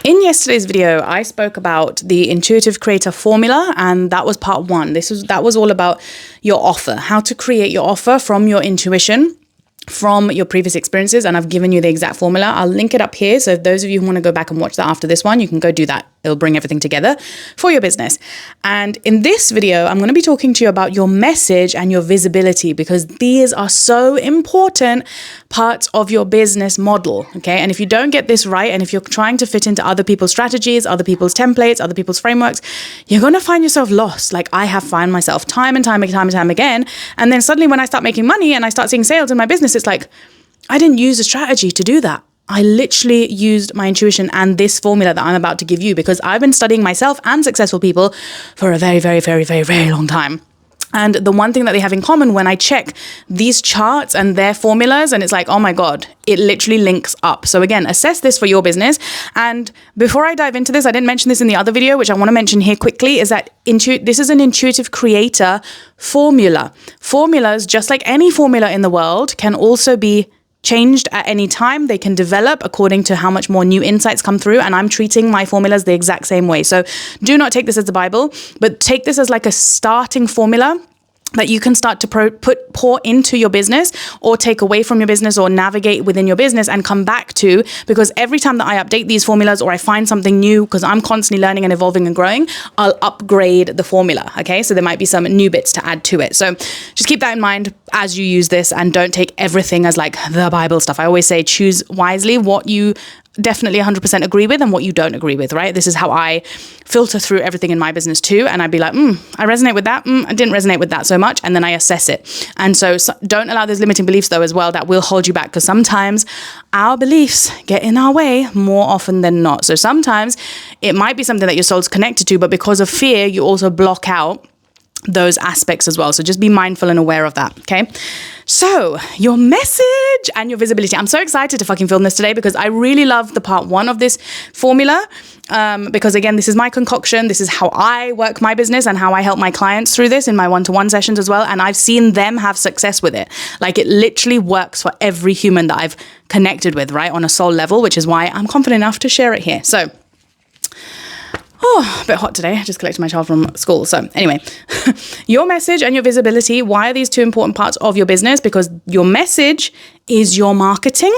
in yesterday's video, I spoke about the intuitive creator formula, and that was part one. That was all about your offer, how to create your offer from your intuition, from your previous experiences, and I've given you the exact formula. I'll link it up here. So those of you who want to go back and watch that after this one, you can go do that. It'll bring everything together for your business. And in this video, I'm going to be talking to you about your message and your visibility, because these are so important parts of your business model. Okay. And if you don't get this right, and if you're trying to fit into other people's strategies, other people's templates, other people's frameworks, you're going to find yourself lost. Like I have found myself time and time again. And then suddenly when I start making money and I start seeing sales in my business, it's like, I didn't use a strategy to do that. I literally used my intuition and this formula that I'm about to give you, because I've been studying myself and successful people for a very, very, very, very, very long time. And the one thing that they have in common when I check these charts and their formulas, and it's like, oh my God, it literally links up. So again, assess this for your business. And before I dive into this, I didn't mention this in the other video, which I want to mention here quickly, is that this is an intuitive creator formula. Formulas, just like any formula in the world, can also be changed at any time. They can develop according to how much more new insights come through. And I'm treating my formulas the exact same way. So do not take this as the Bible, but take this as like a starting formula that you can start to pour into your business, or take away from your business, or navigate within your business and come back to, because every time that I update these formulas or I find something new, because I'm constantly learning and evolving and growing, I'll upgrade the formula. Okay. So there might be some new bits to add to it. So just keep that in mind as you use this, and don't take everything as like the Bible stuff. I always say choose wisely what you definitely 100% agree with and what you don't agree with, right? This is how I filter through everything in my business too. And I'd be like, I resonate with that. I didn't resonate with that so much. And then I assess it. And so don't allow those limiting beliefs though as well that will hold you back, because sometimes our beliefs get in our way more often than not. So sometimes it might be something that your soul's connected to, but because of fear, you also block out those aspects as well. So just be mindful and aware of that. Okay. So your message and your visibility. I'm so excited to fucking film this today, because I really love the part one of this formula. Because again, this is my concoction. This is how I work my business and how I help my clients through this in my one-to-one sessions as well. And I've seen them have success with it. Like it literally works for every human that I've connected with, right? On a soul level, which is why I'm confident enough to share it here. So a bit hot today. I just collected my child from school. So anyway, your message and your visibility. Why are these two important parts of your business? Because your message is your marketing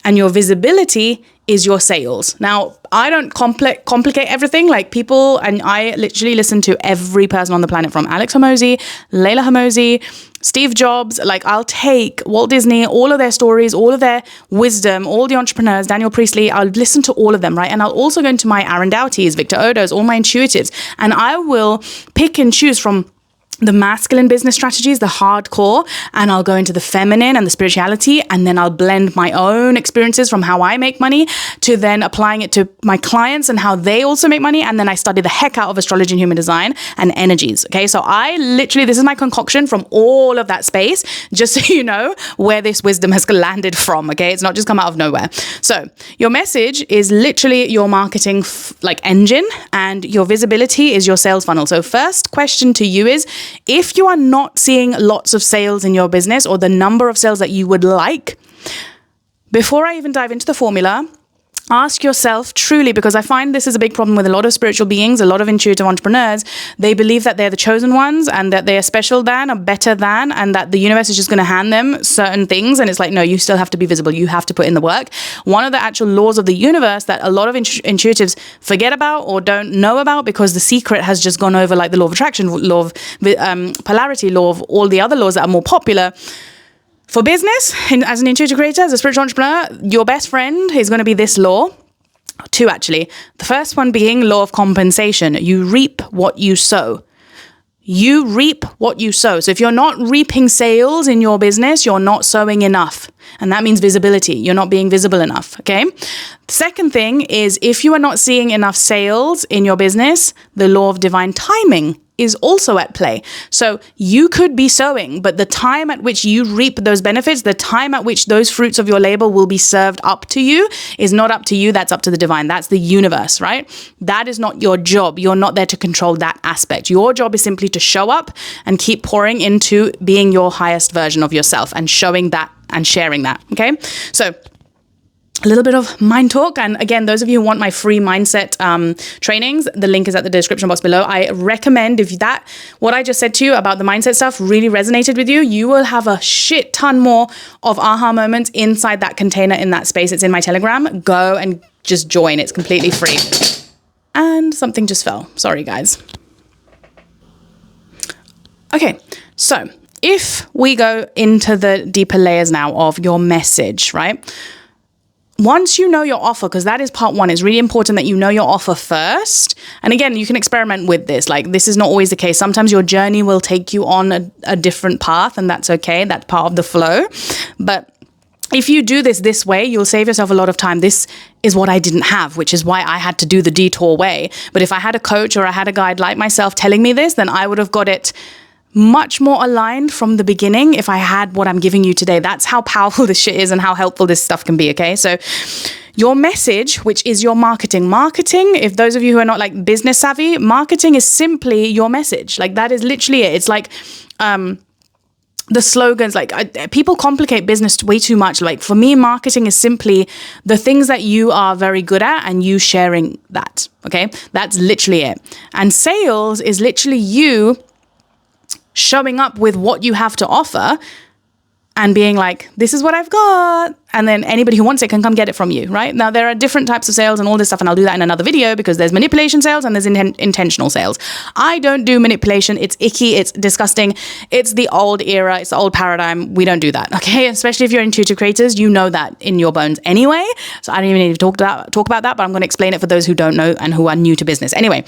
and your visibility is your sales. Now, I don't complicate everything. Like people, and I literally listen to every person on the planet, from Alex Hormozi, Layla Hormozi, Steve Jobs. Like I'll take Walt Disney, all of their stories, all of their wisdom, all the entrepreneurs, Daniel Priestley. I'll listen to all of them, right? And I'll also go into my Aaron Doughty's, Victor Odo's, all my intuitives, and I will pick and choose from the masculine business strategies, the hardcore, and I'll go into the feminine and the spirituality, and then I'll blend my own experiences from how I make money to then applying it to my clients and how they also make money. And then I study the heck out of astrology and human design and energies. Okay. So I literally, this is my concoction from all of that space, just so you know where this wisdom has landed from. Okay. It's not just come out of nowhere. So your message is literally your marketing engine, and your visibility is your sales funnel. So first question to you is, if you are not seeing lots of sales in your business, or the number of sales that you would like, before I even dive into the formula, ask yourself truly, because I find this is a big problem with a lot of spiritual beings, a lot of intuitive entrepreneurs. They believe that they're the chosen ones and that they are special than, or better than, and that the universe is just going to hand them certain things. And it's like, no, you still have to be visible. You have to put in the work. One of the actual laws of the universe that a lot of intuitives forget about or don't know about, because the secret has just gone over, like the law of attraction, law of polarity, law of all the other laws that are more popular. For business, as an intuitive creator, as a spiritual entrepreneur, your best friend is going to be this law. Two, actually. The first one being law of compensation. You reap what you sow. You reap what you sow. So if you're not reaping sales in your business, you're not sowing enough. And that means visibility. You're not being visible enough. Okay. The second thing is, if you are not seeing enough sales in your business, the law of divine timing is also at play. So you could be sowing, but the time at which you reap those benefits, the time at which those fruits of your labor will be served up to you, is not up to you. That's up to the divine. That's the universe, right? That is not your job. You're not there to control that aspect. Your job is simply to show up and keep pouring into being your highest version of yourself and showing that and sharing that. Okay. So a little bit of mind talk. And again, those of you who want my free mindset trainings, the link is at the description box below. I recommend what I just said to you about the mindset stuff really resonated with you, you will have a shit ton more of aha moments inside that container, in that space. It's in my Telegram. Go and just join. It's completely free. And something just fell. Sorry, guys. Okay, so if we go into the deeper layers now of your message, right? Once you know your offer, because that is part one, it's really important that you know your offer first. And again, you can experiment with this. Like, this is not always the case. Sometimes your journey will take you on a different path, and that's okay. That's part of the flow. But if you do this way, you'll save yourself a lot of time. This is what I didn't have, which is why I had to do the detour way. But if I had a coach or I had a guide like myself telling me this, then I would have got it much more aligned from the beginning if I had what I'm giving you today. That's how powerful this shit is and how helpful this stuff can be, okay? So your message, which is your marketing. Marketing, if those of you who are not like business savvy, marketing is simply your message. Like, that is literally it. It's like the slogans, like people complicate business way too much. Like, for me, marketing is simply the things that you are very good at and you sharing that, okay? That's literally it. And sales is literally you showing up with what you have to offer and being like, this is what I've got. And then anybody who wants it can come get it from you, right? Now, there are different types of sales and all this stuff, and I'll do that in another video, because there's manipulation sales and there's intentional sales. I don't do manipulation. It's icky. It's disgusting. It's the old era. It's the old paradigm. We don't do that, okay? Especially if you're intuitive creators, you know that in your bones anyway. So I don't even need to talk about that, but I'm going to explain it for those who don't know and who are new to business. Anyway,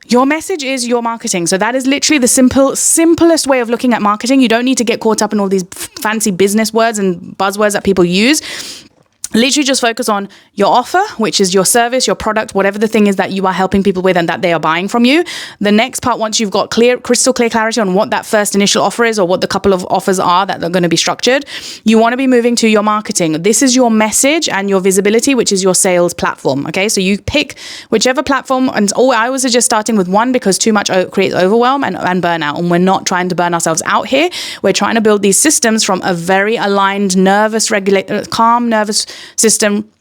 your message is your marketing. So that is literally the simplest way of looking at marketing. You don't need to get caught up in all these fancy business words and buzzwords that people use. Literally just focus on your offer, which is your service, your product, whatever the thing is that you are helping people with and that they are buying from you. The next part, once you've got crystal clear clarity on what that first initial offer is, or what the couple of offers are that are going to be structured, you want to be moving to your marketing. This is your message and your visibility, which is your sales platform. Okay, so you pick whichever platform, and I always suggest starting with one, because too much creates overwhelm and burnout, and we're not trying to burn ourselves out here. We're trying to build these systems from a very aligned, calm nervous system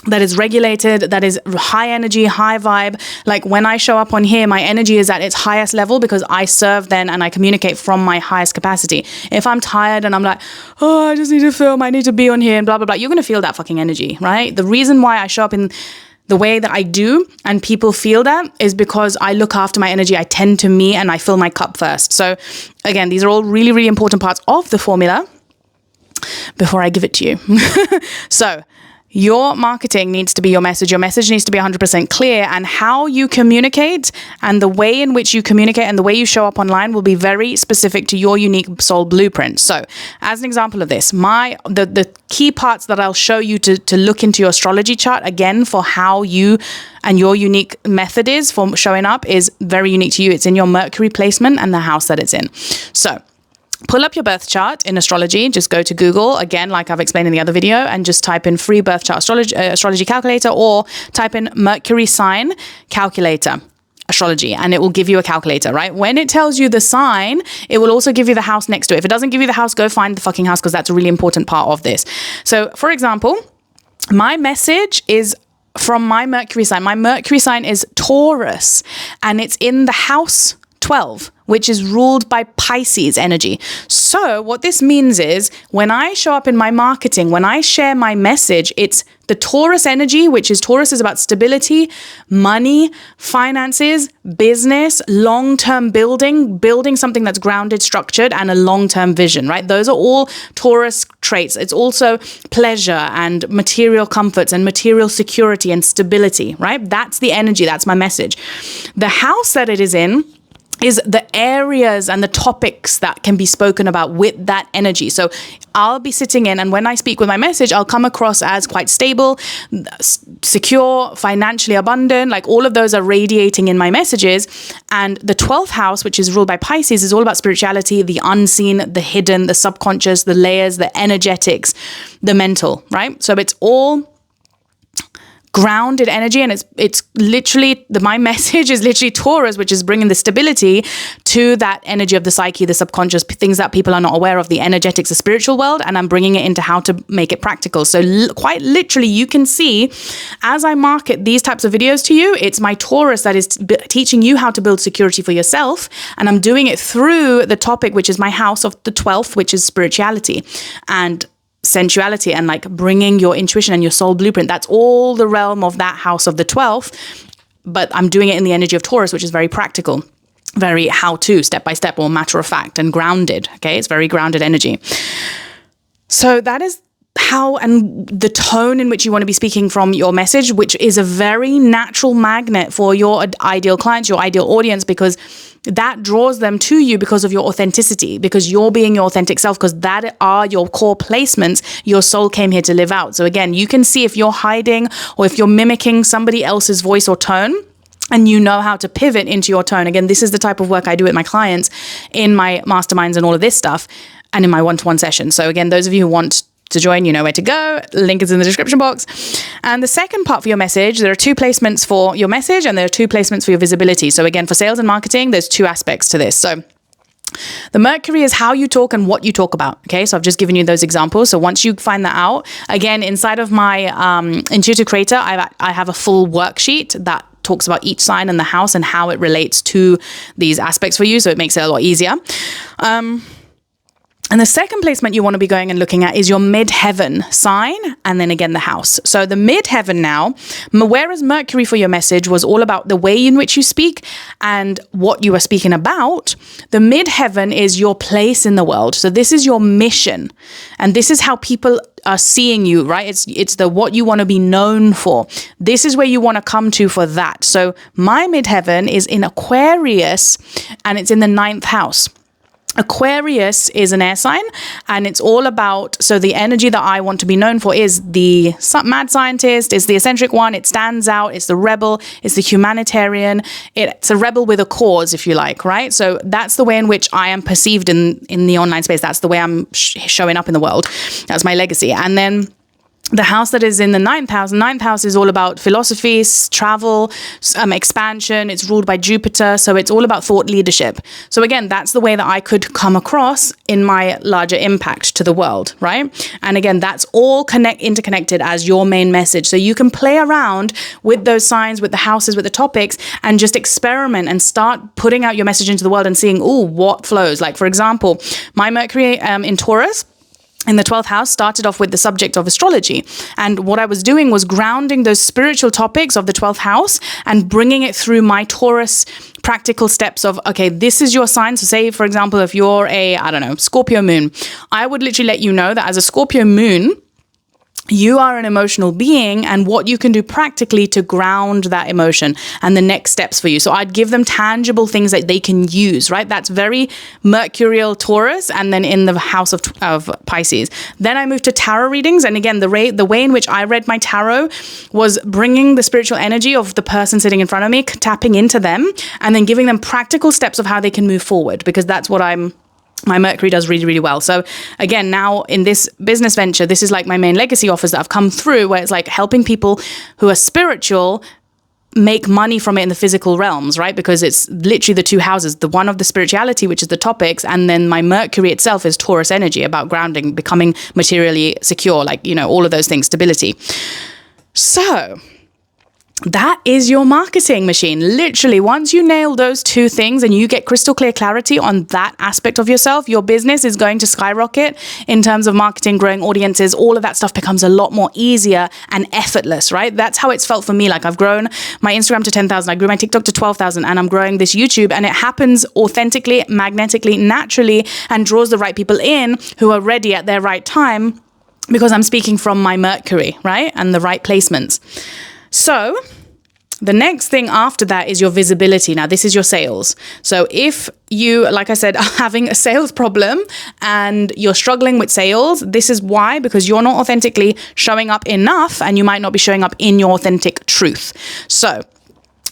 that is regulated, that is high energy, high vibe. Like, when I show up on here, my energy is at its highest level because I serve then and I communicate from my highest capacity. If I'm tired and I'm like, oh, I just need to film, I need to be on here and blah, blah, blah, you're going to feel that fucking energy, right? The reason why I show up in the way that I do and people feel that is because I look after my energy. I tend to me and I fill my cup first. So again, these are all really, really important parts of the formula before I give it to you. So your marketing needs to be your message. Your message needs to be 100% clear, and how you communicate and the way in which you communicate and the way you show up online will be very specific to your unique soul blueprint. So as an example of this, the key parts that I'll show you to look into your astrology chart again for how you and your unique method is for showing up is very unique to you. It's in your Mercury placement and the house that it's in. So pull up your birth chart in astrology. Just go to Google, again, like I've explained in the other video, and just type in free birth chart astrology calculator, or type in Mercury sign calculator astrology, and it will give you a calculator, right? When it tells you the sign, it will also give you the house next to it. If it doesn't give you the house, go find the fucking house, because that's a really important part of this. So for example, my message is from my Mercury sign. My Mercury sign is Taurus, and it's in the house 12, which is ruled by Pisces energy. So what this means is, when I show up in my marketing, when I share my message, it's the Taurus energy, which is Taurus is about stability, money, finances, business, long-term building something that's grounded, structured, and a long-term vision, right? Those are all Taurus traits. It's also pleasure and material comforts and material security and stability, right? That's the energy. That's my message. The house that it is in is the areas and the topics that can be spoken about with that energy. So I'll be sitting in, and when I speak with my message, I'll come across as quite stable, secure, financially abundant. Like, all of those are radiating in my messages. And the 12th house, which is ruled by Pisces, is all about spirituality, the unseen, the hidden, the subconscious, the layers, the energetics, the mental, right? So it's all grounded energy, and it's literally my message is literally Taurus, which is bringing the stability to that energy of the psyche, the subconscious, things that people are not aware of, the energetics, the spiritual world, and I'm bringing it into how to make it practical. So quite literally, you can see as I market these types of videos to you, it's my Taurus that is teaching you how to build security for yourself, and I'm doing it through the topic, which is my house of the 12th, which is spirituality and sensuality, and like bringing your intuition and your soul blueprint. That's all the realm of that house of the 12th, but I'm doing it in the energy of Taurus, which is very practical, very how-to, step-by-step, or matter of fact, and grounded. Okay, it's very grounded energy. So that is how and the tone in which you want to be speaking from your message, which is a very natural magnet for your ideal clients, your ideal audience, because that draws them to you because of your authenticity, because you're being your authentic self, because that are your core placements your soul came here to live out. So again, you can see if you're hiding or if you're mimicking somebody else's voice or tone, and you know how to pivot into your tone. Again, this is the type of work I do with my clients in my masterminds and all of this stuff, and in my one-to-one sessions. So again, those of you who want to join, you know where to go. Link is in the description box. And the second part for your message, there are 2 placements for your message and there are 2 placements for your visibility. So again, for sales and marketing, there's 2 aspects to this. So the Mercury is how you talk and what you talk about. Okay, so I've just given you those examples. So once you find that out, again, inside of my Intuitive Creator, I have a full worksheet that talks about each sign in the house and how it relates to these aspects for you. So it makes it a lot easier. And the second placement you want to be going and looking at is your midheaven sign, and then again the house. So the midheaven now, whereas Mercury for your message was all about the way in which you speak and what you are speaking about, the midheaven is your place in the world. So this is your mission, and this is how people are seeing you, right? It's the what you want to be known for. This is where you want to come to for that. So my midheaven is in Aquarius, and it's in the 9th house. Aquarius is an air sign, and it's all about, so the energy that I want to be known for is the mad scientist, is the eccentric one, it stands out, it's the rebel, it's the humanitarian, it's a rebel with a cause, if you like, right? So that's the way in which I am perceived in the online space. That's the way I'm showing up in the world. That's my legacy. And then the house that is in the 9th house is all about philosophy, travel, expansion. It's ruled by Jupiter. So it's all about thought leadership. So again, that's the way that I could come across in my larger impact to the world, right? And again, that's all interconnected as your main message. So you can play around with those signs, with the houses, with the topics, and just experiment and start putting out your message into the world and seeing, what flows. Like, for example, my Mercury in Taurus, in the 12th house, started off with the subject of astrology. And what I was doing was grounding those spiritual topics of the 12th house and bringing it through my Taurus practical steps of, okay, this is your sign. So say, for example, if you're Scorpio moon, I would literally let you know that as a Scorpio moon, you are an emotional being, and what you can do practically to ground that emotion and the next steps for you. So I'd give them tangible things that they can use, right? That's very Mercurial Taurus, and then in the house of Pisces. Then I moved to tarot readings. And again, the way in which I read my tarot was bringing the spiritual energy of the person sitting in front of me, tapping into them, and then giving them practical steps of how they can move forward, because that's what my Mercury does really, really well. So again, now in this business venture, this is like my main legacy offers that I've come through, where it's like helping people who are spiritual make money from it in the physical realms, right? Because it's literally the 2 houses, the one of the spirituality, which is the topics, and then my Mercury itself is Taurus energy, about grounding, becoming materially secure, like, all of those things, stability. So that is your marketing machine. Literally, once you nail those 2 things and you get crystal clear clarity on that aspect of yourself, your business is going to skyrocket in terms of marketing, growing audiences. All of that stuff becomes a lot more easier and effortless, right? That's how it's felt for me. Like, I've grown my Instagram to 10,000. I grew my TikTok to 12,000, and I'm growing this YouTube, and it happens authentically, magnetically, naturally, and draws the right people in who are ready at their right time, because I'm speaking from my Mercury, right? And the right placements. So the next thing after that is your visibility. Now, this is your sales. So if you, like I said, are having a sales problem and you're struggling with sales, this is why, because you're not authentically showing up enough, and you might not be showing up in your authentic truth. So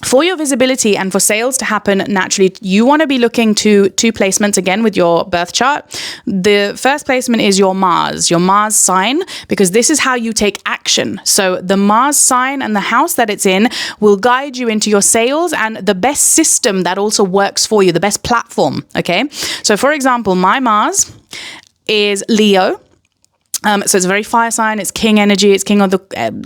For your visibility and for sales to happen naturally, you want to be looking to 2 placements again with your birth chart. The first placement is your Mars sign, because this is how you take action. So the Mars sign and the house that it's in will guide you into your sales and the best system that also works for you, the best platform. Okay. So for example, my Mars is Leo. So it's a very fire sign. It's king energy. It's king of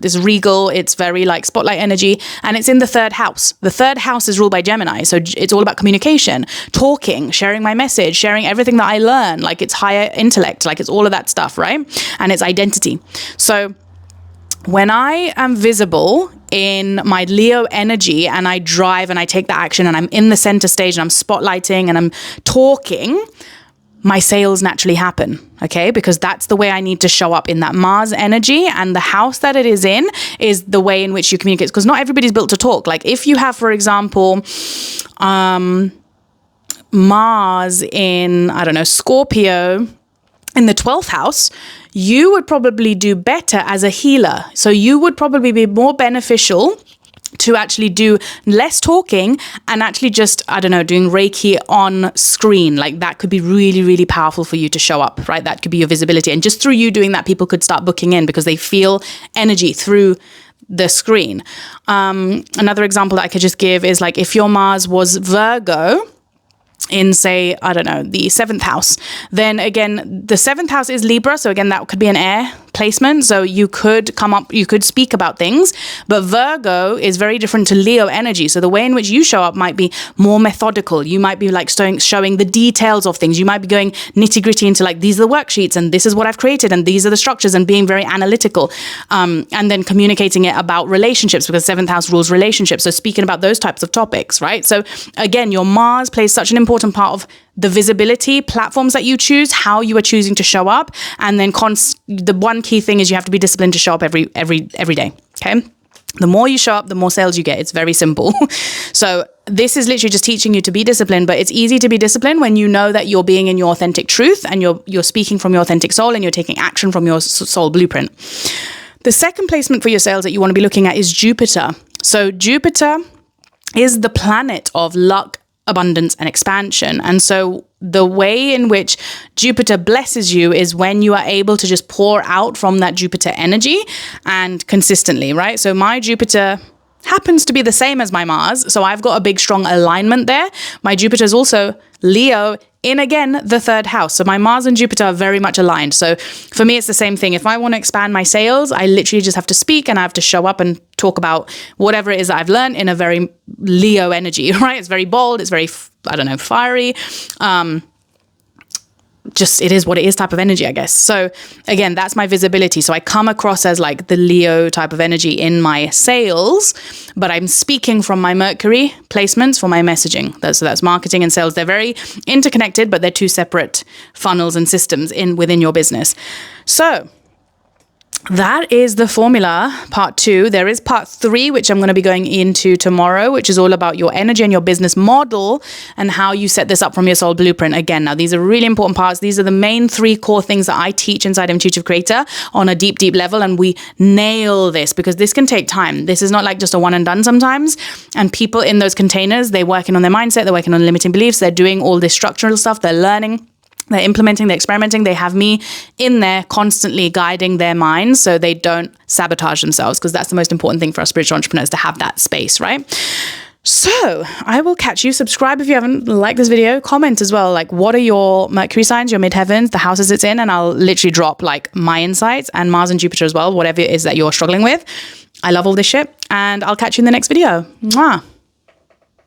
this regal. It's very like spotlight energy, and it's in the 3rd house. The 3rd house is ruled by Gemini. So it's all about communication, talking, sharing my message, sharing everything that I learn. Like it's higher intellect, like it's all of that stuff, right? And it's identity. So when I am visible in my Leo energy and I drive and I take the action and I'm in the center stage and I'm spotlighting and I'm talking, my sales naturally happen, okay? Because that's the way I need to show up in that Mars energy, and the house that it is in is the way in which you communicate, because not everybody's built to talk. Like if you have, for example, Mars in, I don't know, Scorpio in the 12th house, you would probably do better as a healer. So you would probably be more beneficial to actually do less talking and actually just, I don't know, doing Reiki on screen. Like that could be really, really powerful for you to show up, right? That could be your visibility. And just through you doing that, people could start booking in because they feel energy through the screen. Another example that I could just give is like if your Mars was Virgo in, say, I don't know, the 7th house, then again, the 7th house is Libra. So again, that could be an air placement. So you could speak about things, but Virgo is very different to Leo energy. So the way in which you show up might be more methodical. You might be like showing the details of things. You might be going nitty gritty into like, these are the worksheets and this is what I've created and these are the structures, and being very analytical, and then communicating it about relationships, because 7th house rules relationships. So speaking about those types of topics, right? So again, your Mars plays such an important part of the visibility, platforms that you choose, how you are choosing to show up. And then the one key thing is you have to be disciplined to show up every day. Okay. The more you show up, the more sales you get. It's very simple. So this is literally just teaching you to be disciplined, but it's easy to be disciplined when you know that you're being in your authentic truth and you're speaking from your authentic soul and you're taking action from your soul blueprint. The second placement for your sales that you want to be looking at is Jupiter. So Jupiter is the planet of luck, abundance, and expansion. And so the way in which Jupiter blesses you is when you are able to just pour out from that Jupiter energy and consistently, right? So my Jupiter happens to be the same as my Mars. So I've got a big, strong alignment there. My Jupiter is also Leo in, again, the 3rd house. So my Mars and Jupiter are very much aligned. So for me, it's the same thing. If I want to expand my sales, I literally just have to speak and I have to show up and talk about whatever it is that I've learned in a very Leo energy, right? It's very bold. It's very, I don't know, fiery. Just it is what it is type of energy, I guess. So again, that's my visibility. So I come across as like the Leo type of energy in my sales, but I'm speaking from my Mercury placements for my messaging. So that's marketing and sales. They're very interconnected, but they're 2 separate funnels and systems within your business. So that is the formula, part 2. There is part 3, which I'm going to be going into tomorrow, which is all about your energy and your business model and how you set this up from your soul blueprint. Again, now these are really important parts. These are the main 3 core things that I teach inside Intuitive Creator on a deep, deep level. And we nail this because this can take time. This is not like just a one and done sometimes. And people in those containers, they're working on their mindset. They're working on limiting beliefs. They're doing all this structural stuff. They're learning. They're implementing, they're experimenting. They have me in there constantly guiding their minds so they don't sabotage themselves, because that's the most important thing for us spiritual entrepreneurs, to have that space, right? So I will catch you. Subscribe if you haven't liked this video. Comment as well, like what are your Mercury signs, your midheavens, the houses it's in, and I'll literally drop like my insights, and Mars and Jupiter as well, whatever it is that you're struggling with. I love all this shit, and I'll catch you in the next video. Mwah.